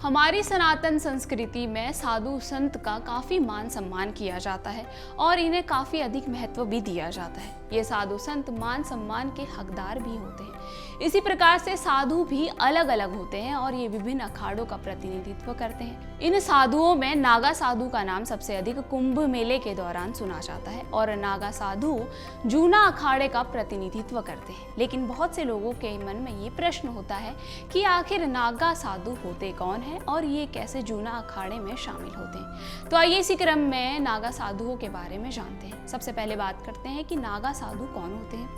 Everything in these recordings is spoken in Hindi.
हमारी सनातन संस्कृति में साधु संत का काफ़ी मान सम्मान किया जाता है और इन्हें काफ़ी अधिक महत्व भी दिया जाता है। ये साधु संत मान सम्मान के हकदार भी होते हैं। इसी प्रकार से साधु भी अलग अलग होते हैं और ये विभिन्न अखाड़ों का प्रतिनिधित्व करते हैं। इन साधुओं में नागा साधु का नाम सबसे अधिक कुंभ मेले के दौरान सुना जाता है और नागा साधु जूना अखाड़े का प्रतिनिधित्व करते हैं। लेकिन बहुत से लोगों के मन में ये प्रश्न होता है कि आखिर नागा साधु होते कौन है और ये कैसे जूना अखाड़े में शामिल होते हैं। तो आइए इसी क्रम में नागा साधुओं के बारे में जानते हैं। सबसे पहले बात करते हैं कि नागा साधु कौन होते हैं।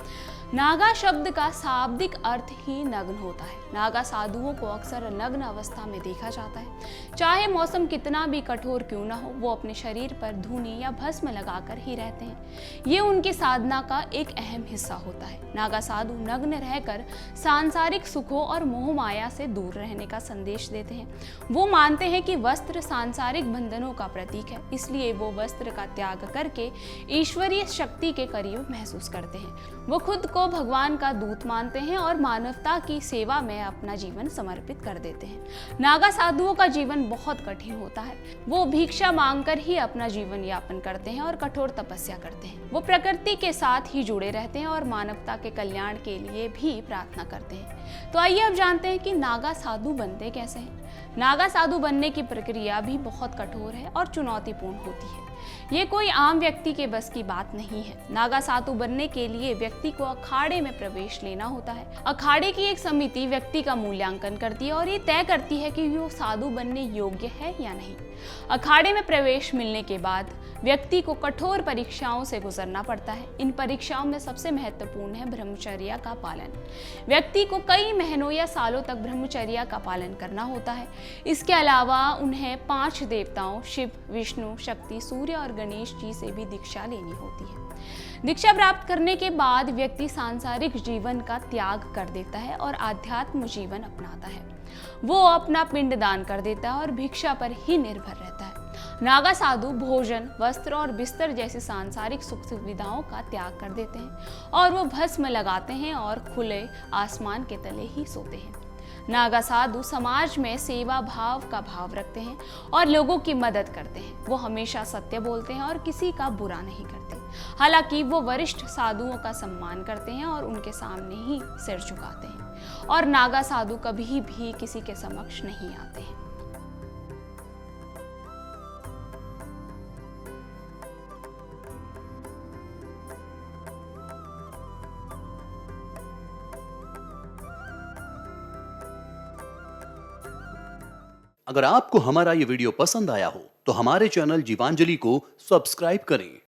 नागा शब्द का शाब्दिक अर्थ ही नग्न होता है। नागा साधुओं को अक्सर नग्न अवस्था में देखा जाता है। चाहे मौसम कितना भी कठोर क्यों ना हो, वो अपने शरीर पर धूनी या भस्म लगाकर ही रहते हैं। ये उनकी साधना का एक अहम हिस्सा होता है। नागा साधु नग्न रहकर सांसारिक सुखों और मोह माया से दूर रहने का संदेश देते हैं। वो मानते हैं कि वस्त्र सांसारिक बंधनों का प्रतीक है, इसलिए वो वस्त्र का त्याग करके ईश्वरीय शक्ति के करीब महसूस करते हैं। वो खुद को भगवान का दूत मानते हैं और मानवता की सेवा में अपना जीवन समर्पित कर देते हैं। नागा साधुओं का जीवन बहुत कठिन होता है। वो भिक्षा मांगकर ही अपना जीवन यापन करते हैं और कठोर तपस्या करते हैं। वो प्रकृति के साथ ही जुड़े रहते हैं और मानवता के कल्याण के लिए भी प्रार्थना करते हैं। तो आइए अब जानते हैं कि नागा साधु बनते कैसे हैं। नागा साधु बनने की प्रक्रिया भी बहुत कठोर है और चुनौतीपूर्ण होती है। ये कोई आम व्यक्ति के बस की बात नहीं है। नागा साधु बनने के लिए व्यक्ति को अखाड़े में प्रवेश लेना होता है। अखाड़े की एक समिति व्यक्ति का मूल्यांकन करती है और ये तय करती है कि वो साधु बनने योग्य है या नहीं। अखाड़े में प्रवेश मिलने के बाद व्यक्ति को कठोर परीक्षाओं से गुजरना पड़ता है। इन परीक्षाओं में सबसे महत्वपूर्ण है ब्रह्मचर्या का पालन। व्यक्ति को कई महीनों या सालों तक ब्रह्मचर्या का पालन करना होता है। इसके अलावा उन्हें 5 देवताओं शिव, विष्णु, शक्ति, सूर्य और गणेश जी से भी दीक्षा लेनी होती है। दीक्षा प्राप्त करने के बाद व्यक्ति सांसारिक जीवन का त्याग कर देता है और आध्यात्म जीवन अपनाता है। वो अपना पिंड दान कर देता है और भिक्षा पर ही निर्भर रहता है। नागा साधु भोजन, वस्त्र और बिस्तर जैसी सांसारिक सुख सुविधाओं का त्याग कर देते हैं और वो भस्म लगाते हैं और खुले आसमान के तले ही सोते हैं। नागा साधु समाज में सेवा भाव का भाव रखते हैं और लोगों की मदद करते हैं। वो हमेशा सत्य बोलते हैं और किसी का बुरा नहीं करते। हालांकि वो वरिष्ठ साधुओं का सम्मान करते हैं और उनके सामने ही सिर झुकाते हैं और नागा साधु कभी भी किसी के समक्ष नहीं आते हैं। अगर आपको हमारा ये वीडियो पसंद आया हो तो हमारे चैनल जीवांजलि को सब्सक्राइब करें